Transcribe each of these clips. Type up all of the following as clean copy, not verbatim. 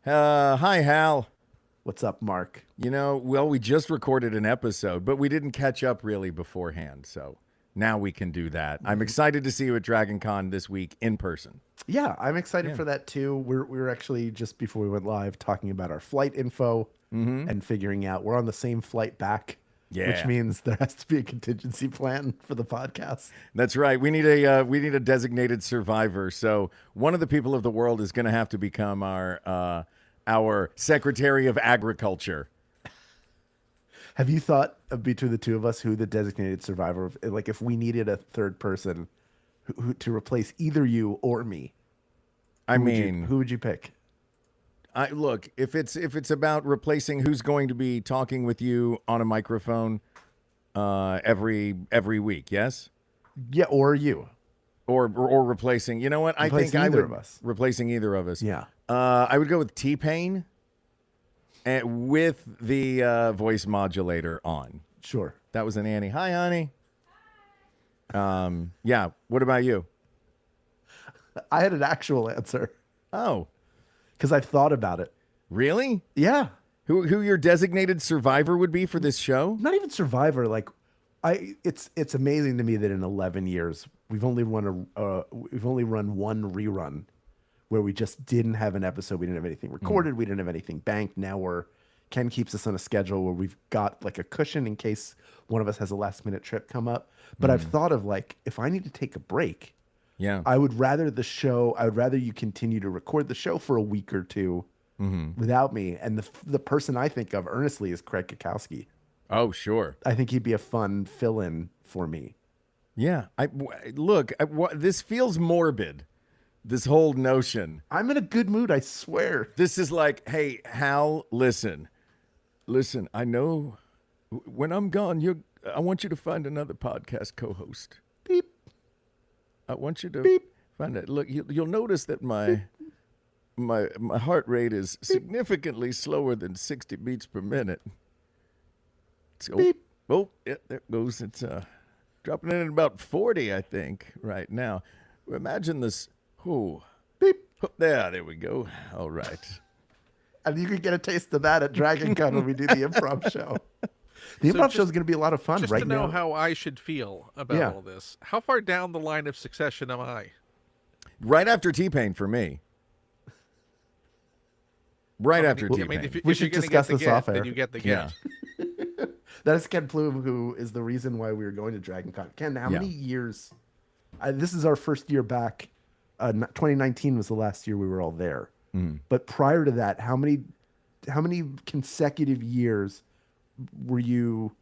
Hi, Hal. What's up, Mark? We just recorded an episode, but we didn't catch up really beforehand. So now we can do that. I'm excited to see you at Dragon Con this week in person. Yeah, I'm excited Yeah. for that too. We were actually just before we went live talking about our flight info and figuring out we're on the same flight back, which Yeah. means there has to be a contingency plan for the podcast. That's right. We need a designated survivor. So one of the people of the world is going to have to become our Secretary of Agriculture. Have you thought of between the two of us who the designated survivor, like if we needed a third person who to replace either you or me? Who would you pick? Look, if it's about replacing who's going to be talking with you on a microphone every week, yes, Yeah, or you. or replacing. You know what? I think Replacing I either would of us. replacing either of us. Yeah. I would go with T-Pain and with the voice modulator on. Sure. That was an Annie. Hi, honey. Yeah. What about you? I had an actual answer Oh, because I've thought about it. really? Yeah. Who your designated survivor would be for this show? Not even Survivor. Like, it's amazing to me that in 11 years we've only run one rerun where we just didn't have an episode. We didn't have anything recorded. We didn't have anything banked. Now Ken keeps us on a schedule where we've got like a cushion in case one of us has a last minute trip come up. But I've thought of like, if I need to take a break, Yeah. I would rather you continue to record the show for a week or two without me. And the person I think of earnestly is Craig Kukowski. Oh, sure. I think he'd be a fun fill-in for me. Yeah. This feels morbid. This whole notion. I'm in a good mood, I swear. This is like, hey, Hal, listen. I know when I'm gone, I want you to find another podcast co-host. Beep. I want you to Beep. find it. Look, you'll notice that my heart rate is significantly slower than 60 beats per minute. Beep. Oh, yeah, there it goes. It's dropping in at about 40, I think, right now. Imagine this. Oh, Beep. there we go. All right. And you can get a taste of that at Dragon Con when we do the improv show. The improv show is going to be a lot of fun Just right to know now. how I should feel about all this, how far down the line of succession am I? Right after T-Pain for me. Right after T-Pain. I mean, We if should you're discuss gonna this get the off get, air. then you get the Yeah. get. That is Ken Plume, who is the reason why we were going to Dragon Con. Ken, how many years? This is our first year back. 2019 was the last year we were all there. But prior to that, how many consecutive years were you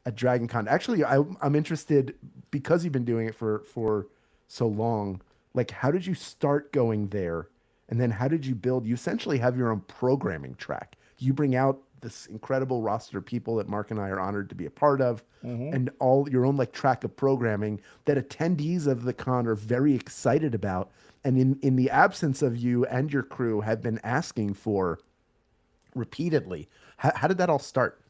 at Dragon Con? Actually, I'm interested because you've been doing it for so long. Like, how did you start going there? And then how did you build? You essentially have your own programming track. You bring out this incredible roster of people that Mark and I are honored to be a part of, and all your own like track of programming that attendees of the con are very excited about. And in the absence of you and your crew have been asking for repeatedly. How did that all start?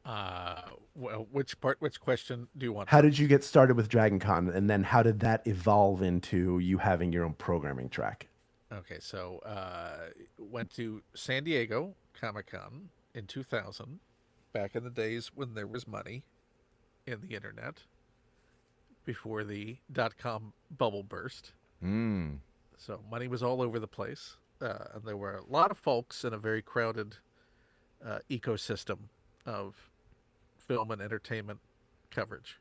Well, which question do you want? How did you get started with Dragon Con? And then how did that evolve into you having your own programming track? Okay, so went to San Diego Comic-Con in 2000, back in the days when there was money in the internet, before the .com bubble burst. So money was all over the place, and there were a lot of folks in a very crowded ecosystem of film and entertainment coverage.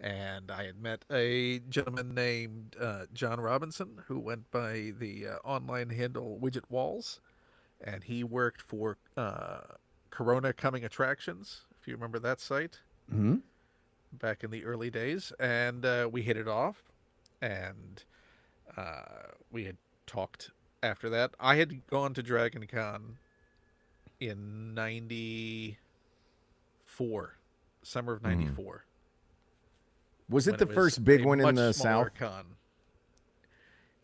And I had met a gentleman named John Robinson, who went by the online handle Widget Walls, and he worked for Corona Coming Attractions, if you remember that site, back in the early days. And we hit it off, and we had talked after that. I had gone to Dragon Con in 94, summer of 94. Was it when the was first big a one in much the smaller South? Con.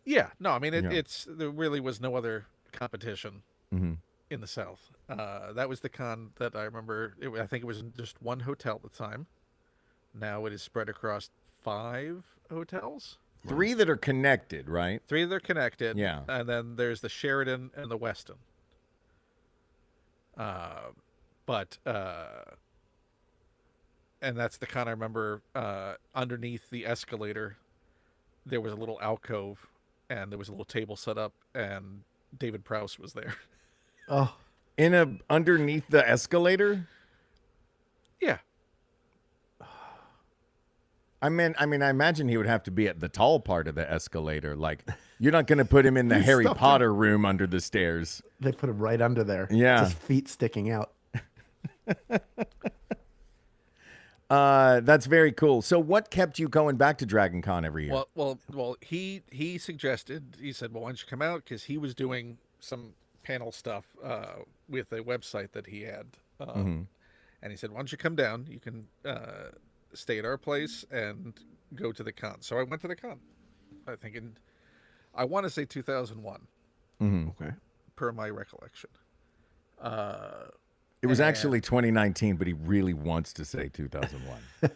Yeah, no, I mean Yeah. there really was no other competition in the South. That was the con that I remember. I think it was in just one hotel at the time. Now it is spread across 5 hotels. 3 that are connected, right? 3 that are connected. Yeah. And then there's the Sheridan and the Weston. But and that's the con I remember. Underneath the escalator, there was a little alcove, and there was a little table set up, and David Prowse was there. Oh, Underneath the escalator? Yeah. I imagine he would have to be at the tall part of the escalator. Like, you're not going to put him in the Harry stuffed Potter room under the stairs. they put him right under there. Yeah. Just feet sticking out. That's very cool. So what kept you going back to Dragon Con every year? Well. He suggested. He said, "Well, why don't you come out?" Because he was doing some panel stuff with a website that he had, and he said, "Why don't you come down? You can stay at our place and go to the con." So I went to the con. I want to say 2001, Okay. per my recollection. It was actually 2019, but he really wants to say 2001.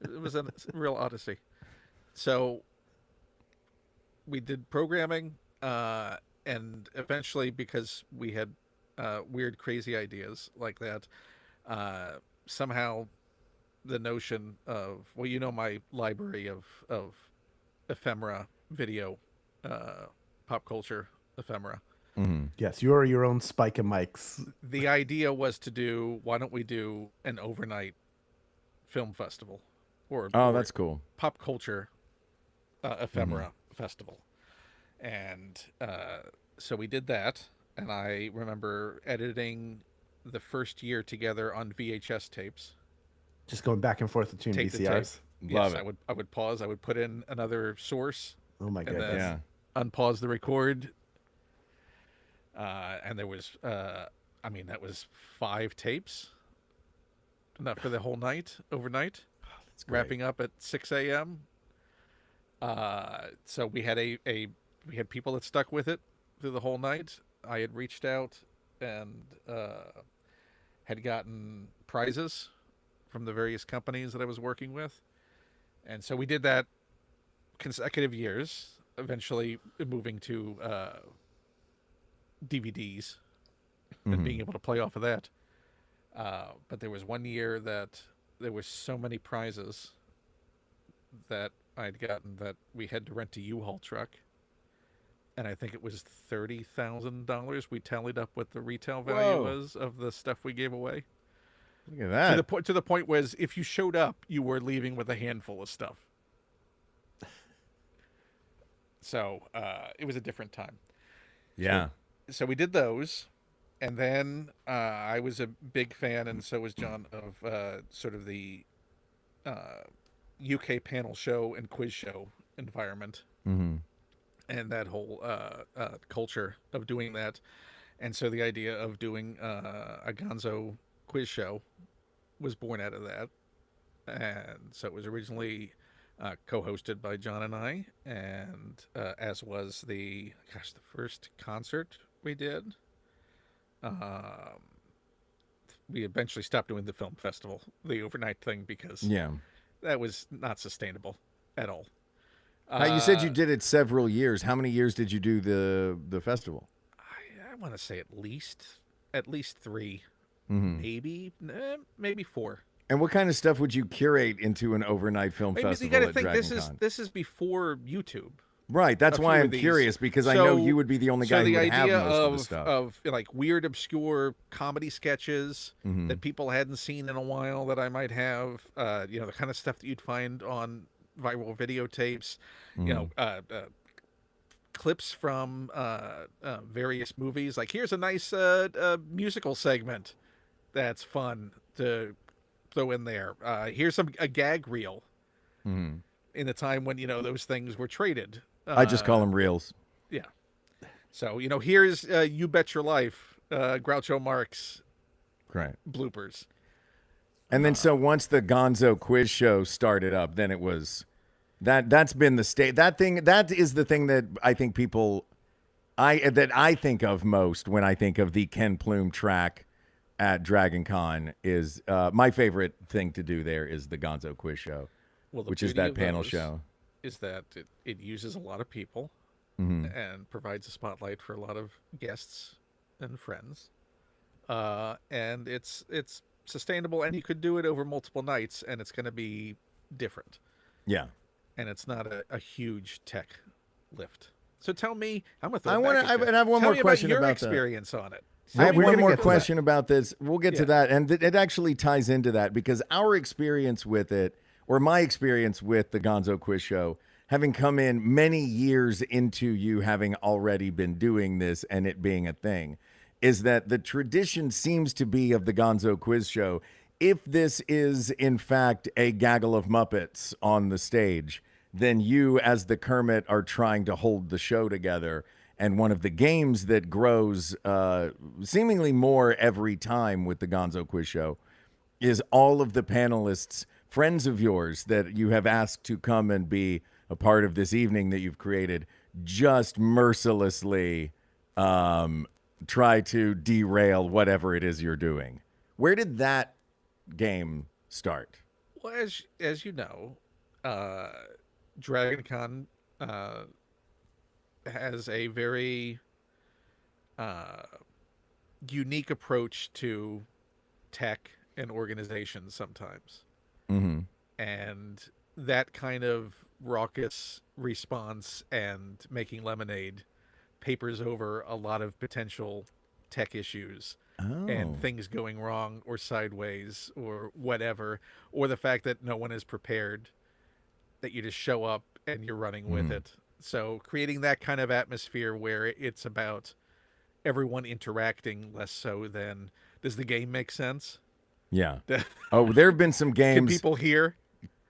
It was a real odyssey. So we did programming, and eventually, because we had weird, crazy ideas like that, somehow the notion of, well, my library of ephemera, video, pop culture ephemera. Yes, you are your own Spike and Mike's. The idea was to do, why don't we do an overnight film festival, or That's cool. pop culture ephemera festival. And so we did that, and I remember editing the first year together on VHS tapes. Just going back and forth between Tape to VCRs. Love Yes, it. I would pause. I would put in another source, Oh my and goodness. then Yeah. unpause the record. And there was, that was 5 tapes, enough for the whole night, overnight, That's great. wrapping up at 6 a.m. So we had we had people that stuck with it through the whole night. I had reached out and had gotten prizes from the various companies that I was working with. And so we did that consecutive years, eventually moving to DVDs and being able to play off of that. But there was one year that there were so many prizes that I'd gotten that we had to rent a U-Haul truck. And I think it was $30,000 we tallied up what the retail value Whoa. was of the stuff we gave away. Look at that. To the point was, if you showed up, you were leaving with a handful of stuff. So it was a different time. Yeah. So we did those, and then I was a big fan, and so was John, of sort of the UK panel show and quiz show environment, and that whole culture of doing that. And so the idea of doing a Gonzo quiz show was born out of that. And so it was originally co-hosted by John and I, and as was the first concert we did. We eventually stopped doing the film festival, the overnight thing, because that was not sustainable at all. Now, you said you did it several years. How many years did you do the festival? I want to say at least 3, maybe 4. And what kind of stuff would you curate into an overnight film Maybe festival you got to at think Dragon Con? this is before YouTube. Right, that's a why few I'm of these. curious, because I know you would be the only guy who would have most of the stuff. of like weird, obscure comedy sketches that people hadn't seen in a while that I might have, the kind of stuff that you'd find on viral videotapes, clips from various movies. Like, here's a nice musical segment that's fun to throw in there. Here's a gag reel in the time when those things were traded. I just call them reels. Yeah. So here's You Bet Your Life, Groucho Marx Right. bloopers. And then so once the Gonzo quiz show started up, then it was that's been the state. That is the thing that I think I think of most when I think of the Ken Plume track at Dragon Con. Is my favorite thing to do there is the Gonzo quiz show, Well, the which is beauty that of panel those show. is that it uses a lot of people and provides a spotlight for a lot of guests and friends. And it's sustainable, and you could do it over multiple nights, and it's going to be different. Yeah. And it's not a huge tech lift. So tell me, I'm gonna throw I it want back to. at you. I have one Tell more me question your about experience on it. I have We're one gonna more get to that. question about this. We'll get to Yeah. that, and it actually ties into that because our experience with it, or my experience with the Gonzo Quiz Show, having come in many years into you having already been doing this and it being a thing, is that the tradition seems to be of the Gonzo Quiz Show. If this is in fact a gaggle of Muppets on the stage, then you, as the Kermit, are trying to hold the show together. And one of the games that grows seemingly more every time with the Gonzo Quiz Show is all of the panelists, friends of yours that you have asked to come and be a part of this evening that you've created, just mercilessly try to derail whatever it is you're doing. Where did that game start? Well, as you know, DragonCon has a very unique approach to tech and organization sometimes. Mm-hmm. And that kind of raucous response and making lemonade papers over a lot of potential tech issues and things going wrong or sideways or whatever, or the fact that no one is prepared, that you just show up and you're running with it. So creating that kind of atmosphere where it's about everyone interacting less so than, does the game make sense? Yeah. Oh, there have been some Can games. people hear?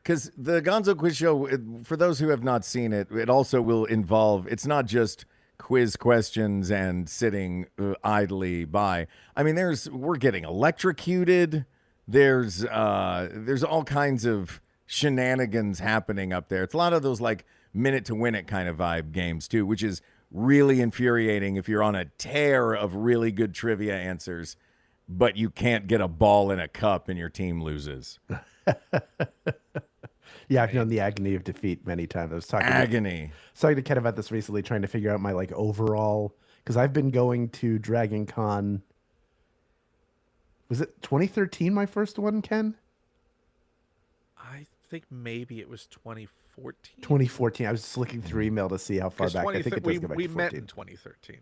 Because the Gonzo Quiz Show, for those who have not seen it, it also will involve, it's not just quiz questions and sitting idly by. I mean, we're getting electrocuted. There's all kinds of shenanigans happening up there. It's a lot of those like minute to win it kind of vibe games too, which is really infuriating if you're on a tear of really good trivia answers, but you can't get a ball in a cup and your team loses. Yeah, I've known the agony of defeat many times. I was talking to Ken about this recently, trying to figure out my like overall, because I've been going to Dragon Con. Was it 2013 my first one, Ken? I think maybe it was 2014. 2014. I was just looking through email to see how far back. I think it does go back we to met 14. in 2013.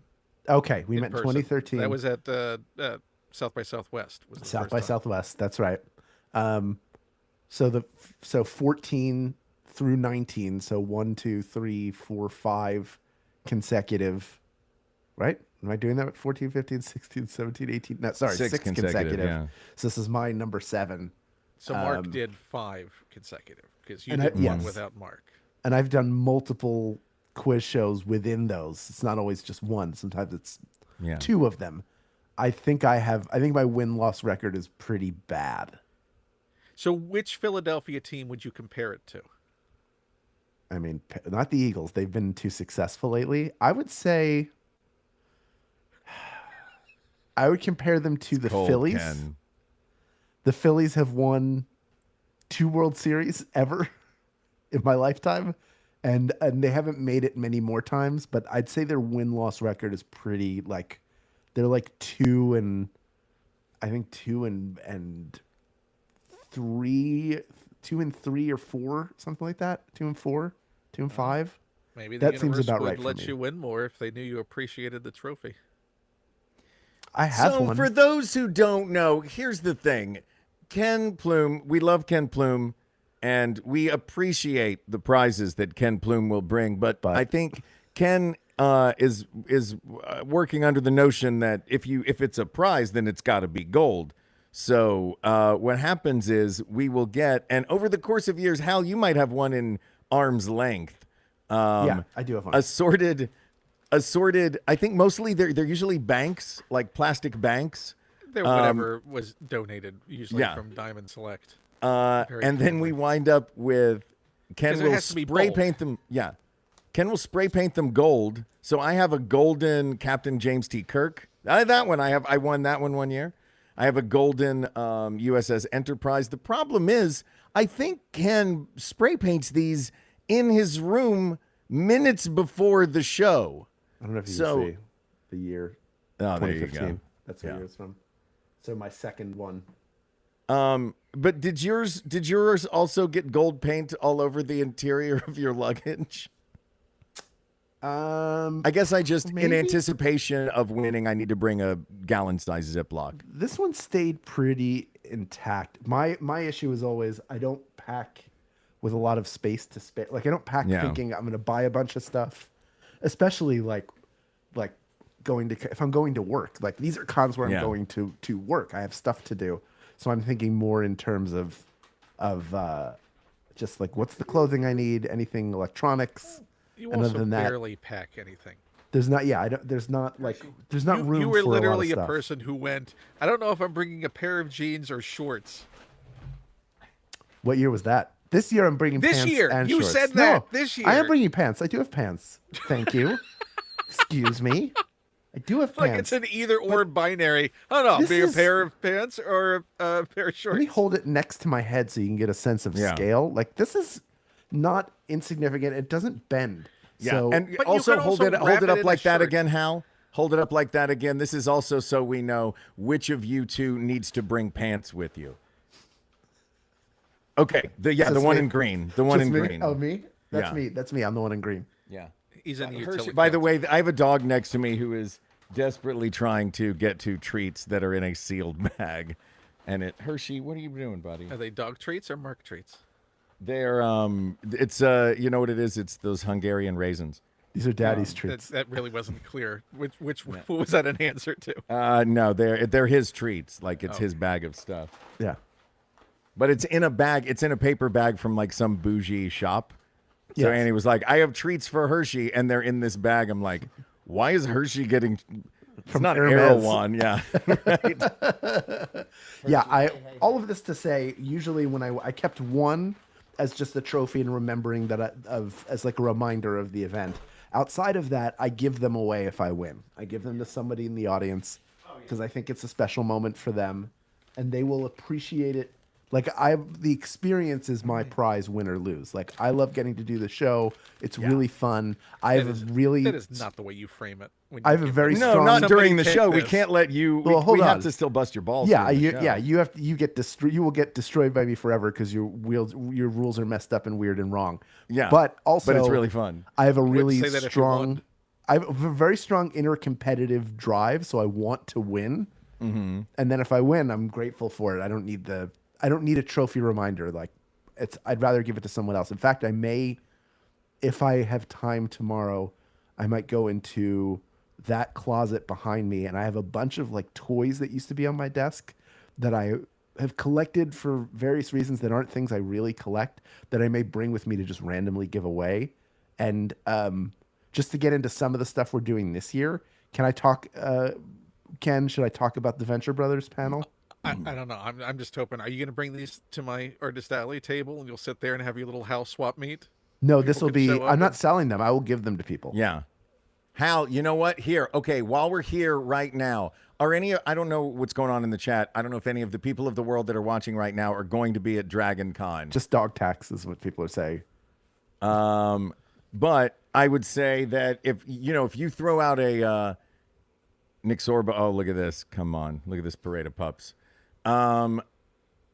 Okay, we in met in person. 2013. That was at South by Southwest. Was the South first by time. Southwest. That's right. So 14 through 19. So 1, 2, 3, 4, 5 consecutive. Right? Am I doing that? 14, 15, 16, 17, 18. No, sorry, 6 consecutive. Yeah. So this is my number 7. So Mark did 5 consecutive because you and did one yes. without Mark. And I've done multiple quiz shows within those. It's not always just one. Sometimes it's 2 of them. I think my win-loss record is pretty bad. So which Philadelphia team would you compare it to? I mean, not the Eagles. They've been too successful lately. I would say I would compare them to the Phillies. Ken. The Phillies have won 2 World Series ever in my lifetime, and they haven't made it many more times, but I'd say their win-loss record is pretty, like, they're like 2 and 3 or 4, something like that. 2 and 4, 2 and 5. Maybe the That seems universe about would right for let me. you win more if they knew you appreciated the trophy. I have So one. for those who don't know, here's the thing. Ken Plume, we love Ken Plume, and we appreciate the prizes that Ken Plume will bring. But I think Ken is working under the notion that if it's a prize, then it's got to be gold. So what happens is we will get, and over the course of years, Hal, you might have one in arm's length. Yeah, I do have one. Assorted. I think mostly they're usually banks, like plastic banks. They're whatever was donated, usually from Diamond Select. And then we wind up with Ken 'Cause it will has to be spray bold. paint them. Yeah, Ken will spray paint them gold. So I have a golden Captain James T. Kirk. That one I won that one year. I have a golden USS Enterprise. The problem is, I think Ken spray paints these in his room minutes before the show. I don't know if you So- can see the year. Oh, there you 2015. go. That's what Yeah. year it's from. So my second one. But did yours also get gold paint all over the interior of your luggage? I guess I just, in maybe? anticipation of winning, I need to bring a gallon-sized Ziploc. This one stayed pretty intact. My issue is always I don't pack with a lot of space to spare. Like I don't pack Yeah. thinking I'm going to buy a bunch of stuff, especially like going to if I'm going to work. Like these are cons where Yeah. I'm going to work. I have stuff to do, so I'm thinking more in terms of just like what's the clothing I need, anything electronics. You And also other than that, barely pack anything. there's not. Yeah, I don't. There's not like there's not room. You were for literally a, lot of a stuff. person who went, I don't know if I'm bringing a pair of jeans or shorts. What year was that? This year I'm bringing This pants year. and You shorts. said that. No, This I am year. bringing pants. I do have pants. Thank you. Excuse me. I do have Like pants. it's an either or binary. I don't know, This be a is- pair of pants or a pair of Let shorts. me hold it next to my head so you can get a sense of Yeah. scale. Like this is not insignificant. It doesn't bend. Yeah, So and But you also can hold also it wrap it up in a like that shirt. again, Hal. Hold it up like that again. This is also so we know which of you two needs to bring pants with you. Okay, the Just one me. in green, the one Just in me? green. Oh, me? That's Yeah. me. That's me. I'm the one in green. Yeah. He's in the Hershey, utility by the belt. way, I have a dog next to me who is desperately trying to get to treats that are in a sealed bag. And Hershey, what are you doing, buddy? Are they dog treats or Mark treats? They're it's you know what it is? It's those Hungarian raisins. These are daddy's treats. That really wasn't clear. Which what was that an answer to? No, they're his treats. Like it's his bag of stuff. Yeah. But it's in a bag. It's in a paper bag from like some bougie shop. So Yes. Annie was like, "I have treats for Hershey, and they're in this bag." I'm like, "Why is Hershey getting?" It's not Hermes. Erewhon, yeah. Yeah, all of this to say, usually when I kept one as just a trophy and remembering that as like a reminder of the event. Outside of that, I give them away if I win. I give them to somebody in the audience because I think it's a special moment for them, and they will appreciate it. Like the experience is my prize, win or lose. Like I love getting to do the show. It's really fun. I have a really That is not the way you frame it. When I you have a give very it. No, strong. not Somebody during the take show. We this. can't let you. Well, hold we have on. to still bust your balls. Yeah, during the show. you will get destroyed by me forever because your rules are messed up and weird and wrong. Yeah, but also but it's really fun. I have a wouldn't really say that if you strong. won. I have a very strong inner competitive drive, so I want to win. Mm-hmm. And then if I win, I'm grateful for it. I don't need a trophy reminder. Like I'd rather give it to someone else. In fact, I may, if I have time tomorrow, I might go into that closet behind me, and I have a bunch of like toys that used to be on my desk that I have collected for various reasons that aren't things I really collect that I may bring with me to just randomly give away. And just to get into some of the stuff we're doing this year, can I talk? Ken, should I talk about the Venture Brothers panel? I don't know. I'm just hoping. Are you going to bring these to my Artist Alley table and you'll sit there and have your little house swap meet? No, this will can be. show up I'm not and- selling them. I will give them to people. Yeah. Hal, you know what? Here, okay, while we're here right now, are any, I don't know what's going on in the chat. I don't know if any of the people of the world that are watching right now are going to be at Dragon Con. Just dog tax is what people are saying. But I would say that if you throw out a Nick Sorba, oh, look at this. Come on. Look at this parade of pups.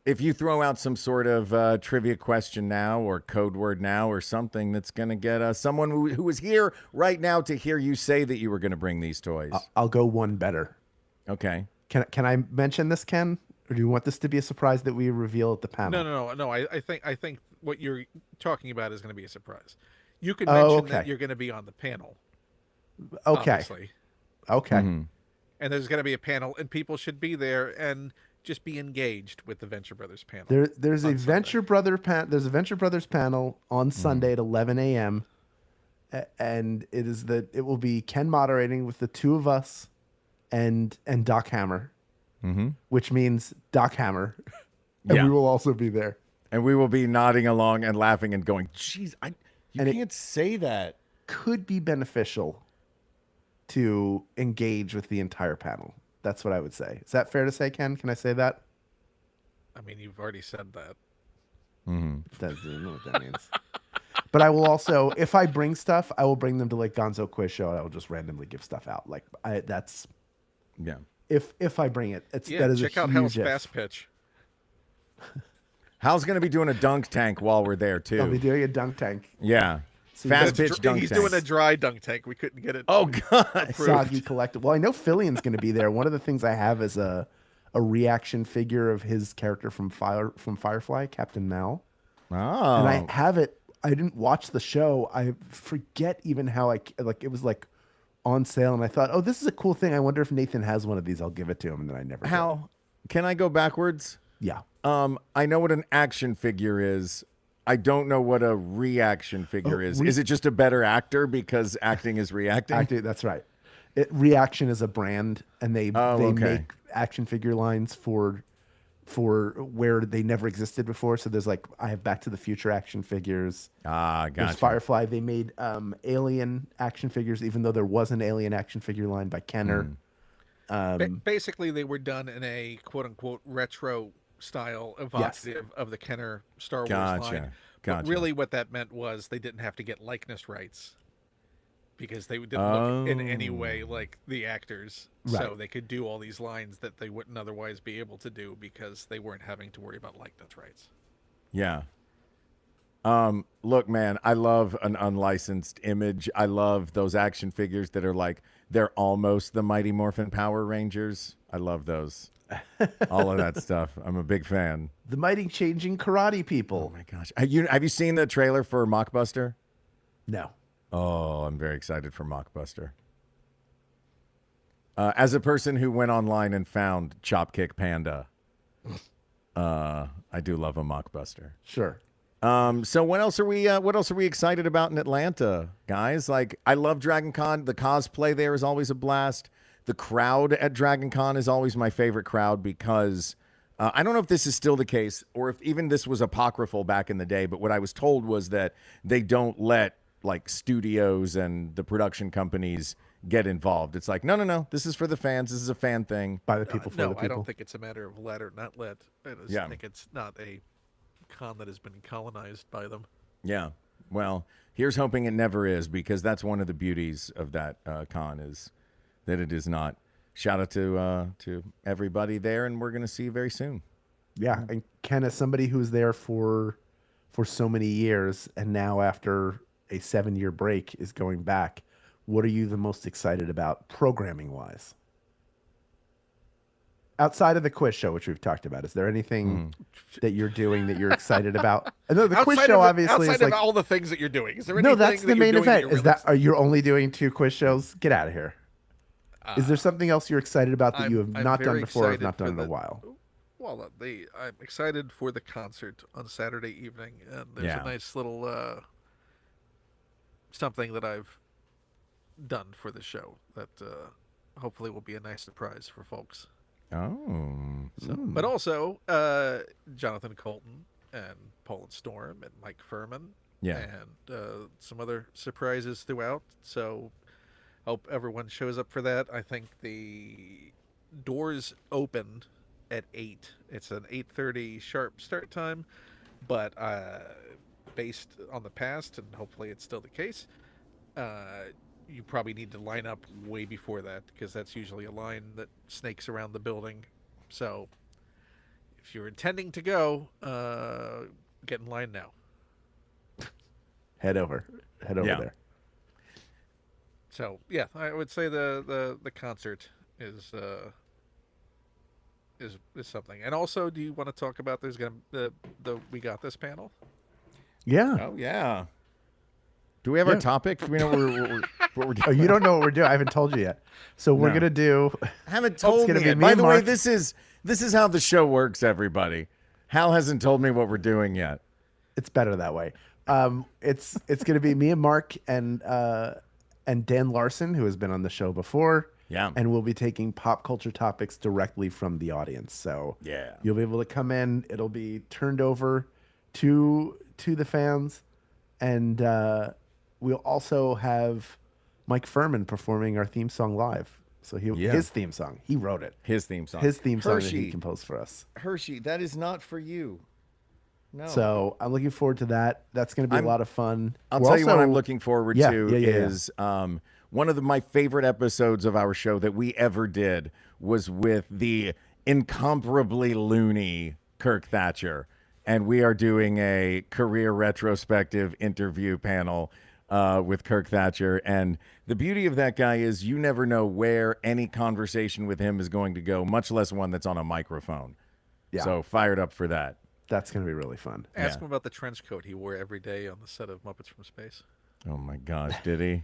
If you throw out some sort of trivia question now or code word now or something that's going to get someone who is here right now to hear you say that you were going to bring these toys. I'll go one better. Okay. Can I mention this, Ken? Or do you want this to be a surprise that we reveal at the panel? No. I think what you're talking about is going to be a surprise. You can Oh, mention okay. that you're going to be on the panel. Okay. Obviously. Okay. Mm-hmm. And there's going to be a panel, and people should be there and just be engaged with the Venture Brothers panel. There's a on Sunday. There's a Venture Brothers panel on Sunday at 11 a.m. And it will be Ken moderating with the two of us and Doc Hammer, which means Doc Hammer, and Yeah. we will also be there. And we will be nodding along and laughing and going, geez, you And it- can't say that. Could be beneficial to engage with the entire panel. That's what I would say. Is that fair to say, Ken? Can I say that? I mean, you've already said that. That doesn't know what that means. But I will also, if I bring stuff, I will bring them to like Gonzo Quiz Show. And I will just randomly give stuff out. Like that's Yeah. if I bring it. Yeah, that is check a out huge Hal's if. fast pitch. Hal's going to be doing a dunk tank while we're there I'll be too. doing a dunk tank. Yeah. you Fast guys- pitch dunk He's tank. doing a dry dunk tank. We couldn't get it. Oh God. approved. Soggy collective. Well, I know Fillion's going to be there. One of the things I have is a reaction figure of his character from Firefly, Captain Mal. Oh. And I have it. I didn't watch the show. I forget even how it was like on sale, and I thought, oh, this is a cool thing. I wonder if Nathan has one of these. I'll give it to him, and then I never. Hal, can I go backwards? Did. Yeah. I know what an action figure is. I don't know what a reaction figure is. Is it just a better actor because acting is reacting? Acting, that's right. Reaction is a brand, and they okay. make action figure lines for where they never existed before. So there's like I have Back to the Future action figures. Gotcha. There's Firefly. They made Alien action figures, even though there was an Alien action figure line by Kenner. Basically, they were done in a quote unquote retro style evocative of the Kenner Star Wars line. But really, what that meant was they didn't have to get likeness rights because they didn't look in any way like the actors. Right. So they could do all these lines that they wouldn't otherwise be able to do because they weren't having to worry about likeness rights. Yeah. Look, man, I love an unlicensed image. I love those action figures that are like they're almost the Mighty Morphin Power Rangers. I love those. All of that stuff. I'm a big fan. The Mighty Changing Karate People. Oh my gosh. Have you seen the trailer for Mockbuster? No. Oh, I'm very excited for Mockbuster. As a person who went online and found Chopkick Panda, I do love a Mockbuster. Sure. So what else are we excited about in Atlanta, guys? Like, I love Dragon Con. The cosplay there is always a blast. The crowd at Dragon Con is always my favorite crowd because I don't know if this is still the case or if even this was apocryphal back in the day, but what I was told was that they don't let like studios and the production companies get involved. It's like, no, this is for the fans. This is a fan thing. By the people, for the No, people. I don't think it's a matter of let or not let. I just think it's not a con that has been colonized by them. Yeah. Well, here's hoping it never is because that's one of the beauties of that con is that it is not. Shout out to everybody there, and we're going to see you very soon. Yeah, and Ken, as somebody who's there for so many years, and now after a 7-year break is going back, what are you the most excited about programming-wise? Outside of the quiz show, which we've talked about, is there anything that you're doing that you're excited about? I know the quiz show obviously is like all the things that you're doing. Is there no, anything that's that the you're main doing event. you're Is really that are you only doing 2 quiz shows? Get out of here. Is there something else you're excited about that you have I'm not done very before or have excited not done for in a the- while? Well, I'm excited for the concert on Saturday evening, and there's a nice little something that I've done for the show that hopefully will be a nice surprise for folks. Oh. So, but also Jonathan Colton and Paul and Storm and Mike Furman, and some other surprises throughout. So, hope everyone shows up for that. I think the doors open at 8. It's an 8:30 sharp start time, but based on the past, and hopefully it's still the case, you probably need to line up way before that because that's usually a line that snakes around the building. So if you're intending to go, get in line now. Head over there. So yeah, I would say the concert is something. And also, do you want to talk about there's gonna the We Got This panel? Yeah. Oh yeah. Do we have our topic? Do we know what we're doing? Oh, you don't know what we're doing. I haven't told you yet. So we're gonna do. Haven't told gonna me be yet. me By and the way, Mark. this is how the show works. Everybody, Hal hasn't told me what we're doing yet. It's better that way. It's gonna be me and Mark and Dan Larson, who has been on the show before. Yeah. And we'll be taking pop culture topics directly from the audience. So Yeah. you'll be able to come in. It'll be turned over to the fans, and we'll also have Mike Furman performing our theme song live. So his theme song, he wrote it. His theme song. His theme song that he Hershey. composed for us. Hershey, that is not for you. No. So I'm looking forward to that. That's going to be a lot of fun. I'll tell you what I'm looking forward to yeah. is one of my favorite episodes of our show that we ever did was with the incomparably loony Kirk Thatcher. And we are doing a career retrospective interview panel with Kirk Thatcher. And the beauty of that guy is you never know where any conversation with him is going to go, much less one that's on a microphone. Yeah. So fired up for that. That's going to be really fun. Ask him about the trench coat he wore every day on the set of Muppets from Space. Oh my gosh, did he?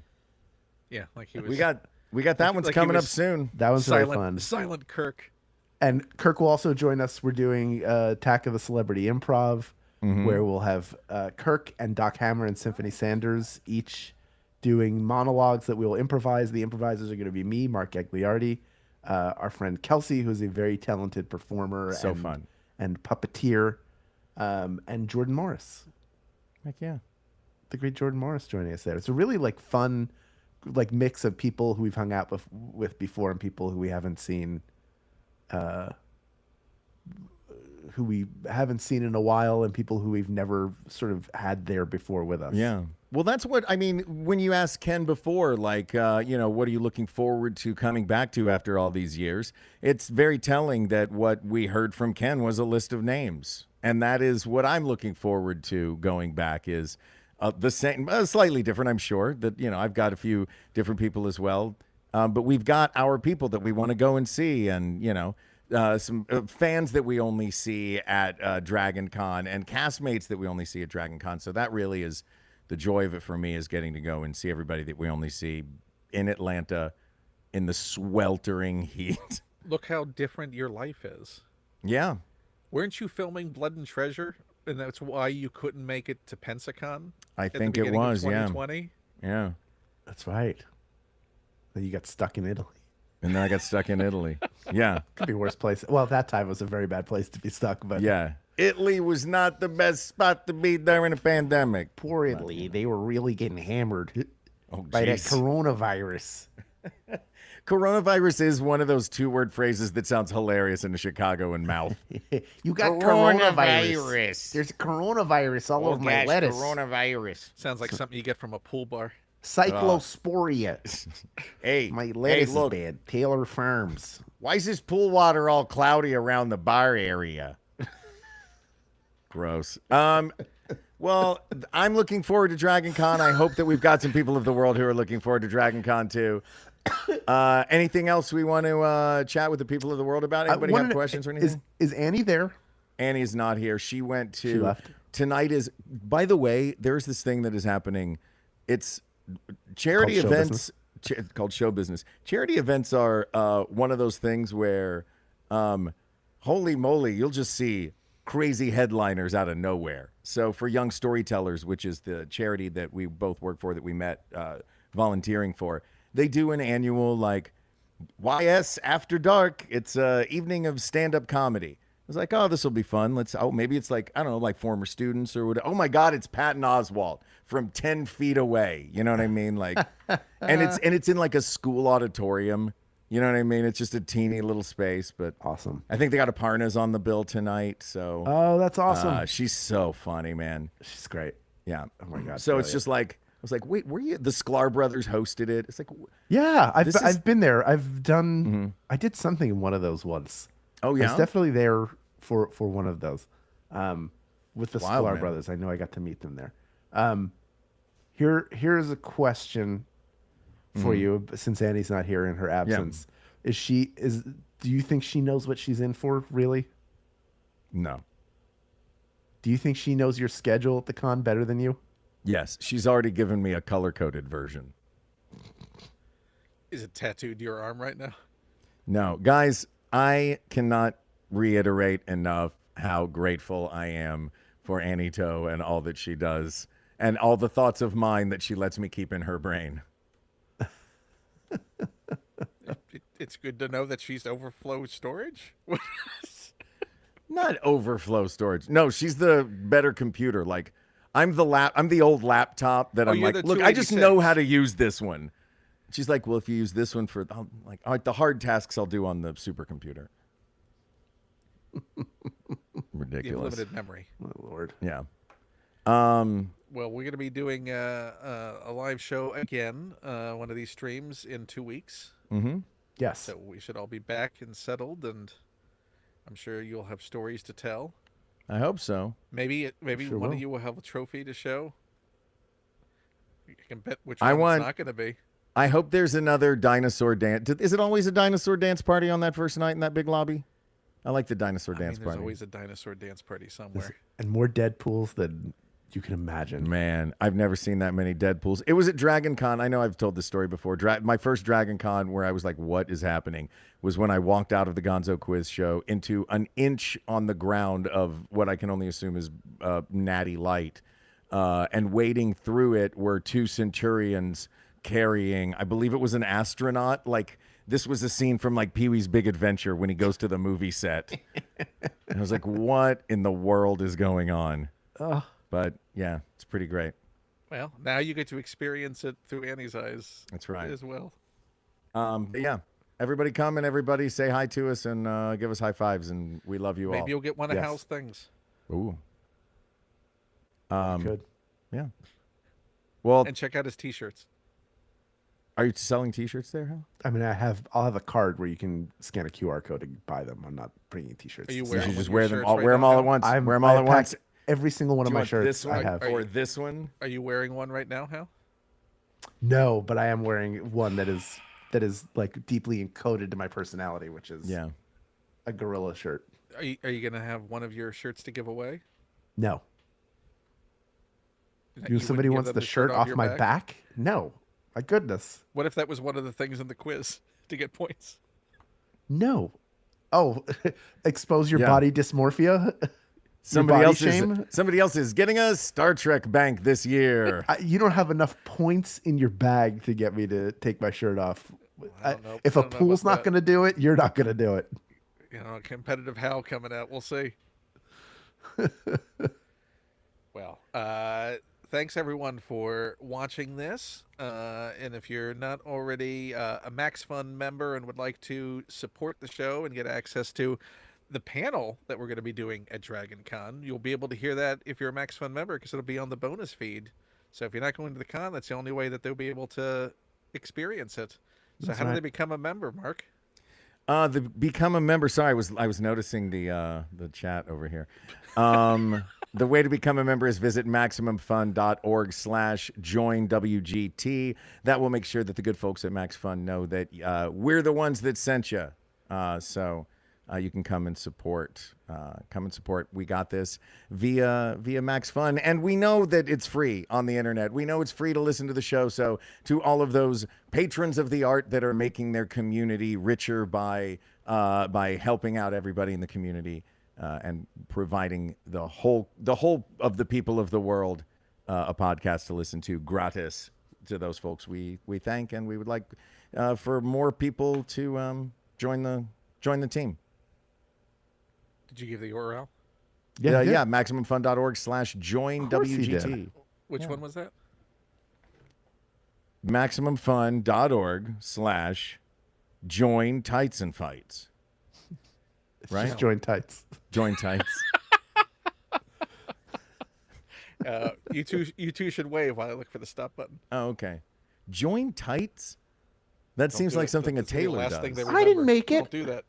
Yeah, like he was. We got that one's like coming up soon. That one's silent, really fun. Silent Kirk. And Kirk will also join us. We're doing Attack of the Celebrity Improv, where we'll have Kirk and Doc Hammer and Symphony Sanders each doing monologues that we will improvise. The improvisers are going to be me, Mark Gagliardi, our friend Kelsey, who's a very talented performer and puppeteer, and Jordan Morris. Heck yeah. The great Jordan Morris joining us there. It's a really fun mix of people who we've hung out with before and people who we haven't seen in a while, and people who we've never sort of had there before with us. Yeah. Well, that's what I mean. When you asked Ken before, what are you looking forward to coming back to after all these years? It's very telling that what we heard from Ken was a list of names. And that is what I'm looking forward to going back is the same, slightly different, I'm sure. That, I've got a few different people as well. But we've got our people that we want to go and see, and some fans that we only see at Dragon Con, and castmates that we only see at Dragon Con. So that really is the joy of it for me, is getting to go and see everybody that we only see in Atlanta in the sweltering heat. Look how different your life is. Yeah. Weren't you filming Blood and Treasure, and that's why you couldn't make it to Pensacon? I think it was, yeah. 2020? Yeah. That's right. Then you got stuck in Italy. And then I got stuck in Italy. Yeah. Could be worse place. Well, that time was a very bad place to be stuck, but yeah. Italy was not the best spot to be during a pandemic. Poor Italy. They were really getting hammered by that geez. coronavirus. Coronavirus is one of those two-word phrases that sounds hilarious in a Chicagoan mouth. You got coronavirus. There's a coronavirus all over my lettuce. Coronavirus. Sounds like something you get from a pool bar. Cyclosporia. Hey, my lettuce look. is bad. Taylor Farms. Why is this pool water all cloudy around the bar area? Gross. Well, I'm looking forward to Dragon Con. I hope that we've got some people of the world who are looking forward to Dragon Con too. Anything else we want to chat with the people of the world about? Anybody have questions or anything? Is Annie there? Annie's not here. She went to... She left. Tonight is... By the way, there's this thing that is happening. It's charity events... called show business. Charity events are one of those things where, holy moly, you'll just see crazy headliners out of nowhere. So for Young Storytellers, which is the charity that we both work for, that we met volunteering for, they do an annual YS After Dark. It's a evening of stand-up comedy. I was like, oh, this will be fun. Maybe it's I don't know, former students or whatever. Oh my God, it's Patton Oswalt from 10 feet away. You know what I mean? And it's in a school auditorium. You know what I mean? It's just a teeny little space, but awesome. I think they got Aparna's on the bill tonight. So that's awesome. She's so funny, man. She's great. Yeah. Oh my God. So it's just I was like, wait, were you? The Sklar brothers hosted it. It's yeah, I've been there. I've done. I did something in one of those once. Oh yeah, I was definitely there for one of those. With the Wild, Sklar man. brothers, I know I got to meet them there. Here's a question for you, since Annie's not here in her absence. Yeah. Do you think she knows what she's in for? Really? No. Do you think she knows your schedule at the con better than you? Yes, she's already given me a color-coded version. Is it tattooed to your arm right now? No. Guys, I cannot reiterate enough how grateful I am for Annie Toe and all that she does, and all the thoughts of mine that she lets me keep in her brain. It's good to know that she's overflow storage. Not overflow storage. No, she's the better computer. I'm the old laptop that I'm look, I just know how to use this one. She's like, well, if you use this one for all right, the hard tasks I'll do on the supercomputer. You have Ridiculous. limited memory. Oh, Lord. Yeah. Well, we're going to be doing a live show again, one of these streams in 2 weeks. Yes. So we should all be back and settled, and I'm sure you'll have stories to tell. I hope so. Maybe Sure one will. of you will have a trophy to show. You can bet which I one want- it's not going to be. I hope there's another dinosaur dance. Is it always a dinosaur dance party on that first night in that big lobby? I like the dinosaur I mean, dance there's party. always a dinosaur dance party somewhere. And more Deadpools than you can imagine. Man, I've never seen that many Deadpools. It was at Dragon Con. I know I've told this story before. My first Dragon Con where I was like, what is happening? Was when I walked out of the Gonzo Quiz show into an inch on the ground of what I can only assume is natty light. And wading through it were two Centurions carrying, I believe it was an astronaut. Like, this was a scene from like Pee-wee's Big Adventure when he goes to the movie set. And I was like, what in the world is going on? But yeah, it's pretty great. Well, now you get to experience it through Annie's eyes. That's right. As well. But yeah, everybody come and everybody say hi to us and give us high fives, and we love you all. Maybe you'll get one of Yes. Hal's things. Ooh. Good. Yeah. Well, And check out his T-shirts. are you selling T-shirts there, Hal? I mean, I'll have a card where you can scan a QR code to buy them. I'm not printing T-shirts. Are you You wearing should one just of your wear them shirts all. right Wear them now, all Hal? at once. I'm, Wear them all I've at once. packed every single one Do of you my want shirts. this one I have. or this one? Are you wearing one right now, Hal? No, but I am wearing one that is like deeply encoded to my personality, which is Yeah. a gorilla shirt. Are you going to have one of your shirts to give away? No. You If somebody wouldn't give wants them the shirt off your my back? No. My goodness. What if that was one of the things in the quiz to get points? No. Oh, expose your Yeah. body dysmorphia? Somebody body else shame? is getting a Star Trek bank this year. You don't have enough points in your bag to get me to take my shirt off. I don't know. If I a don't know pool's about not that. going to do it, you're not going to do it. You know, competitive Hal coming out. We'll see. Well, thanks everyone for watching this. And if you're not already a Max Fun member and would like to support the show and get access to the panel that we're going to be doing at Dragon Con, you'll be able to hear that if you're a Max Fun member because it'll be on the bonus feed. So if you're not going to the con, that's the only way that they'll be able to experience it. So That's how do right. they become a member, Mark? The become a member. Sorry, I was noticing the chat over here. The way to become a member is visit maximumfun.org/joinwgt. That will make sure that the good folks at Max Fun know that we're the ones that sent you. So you can come and support. We got this via Max Fun, and we know that it's free on the internet. We know it's free to listen to the show. So to all of those patrons of the art that are making their community richer by helping out everybody in the community and providing the whole of the people of the world a podcast to listen to gratis, to those folks we thank, and we would like for more people to join the team. Did you give the URL? Yeah, maximumfun.org/join Of course he WGT. did. Which one was that? maximumfun.org/join tights and fights. Right? Just join tights. Join tights. You two should wave while I look for the stop button. Oh, okay. Join tights? That seems Do like it. something a That's gonna be the tailor last does. thing they I didn't remember. make it. Don't do that.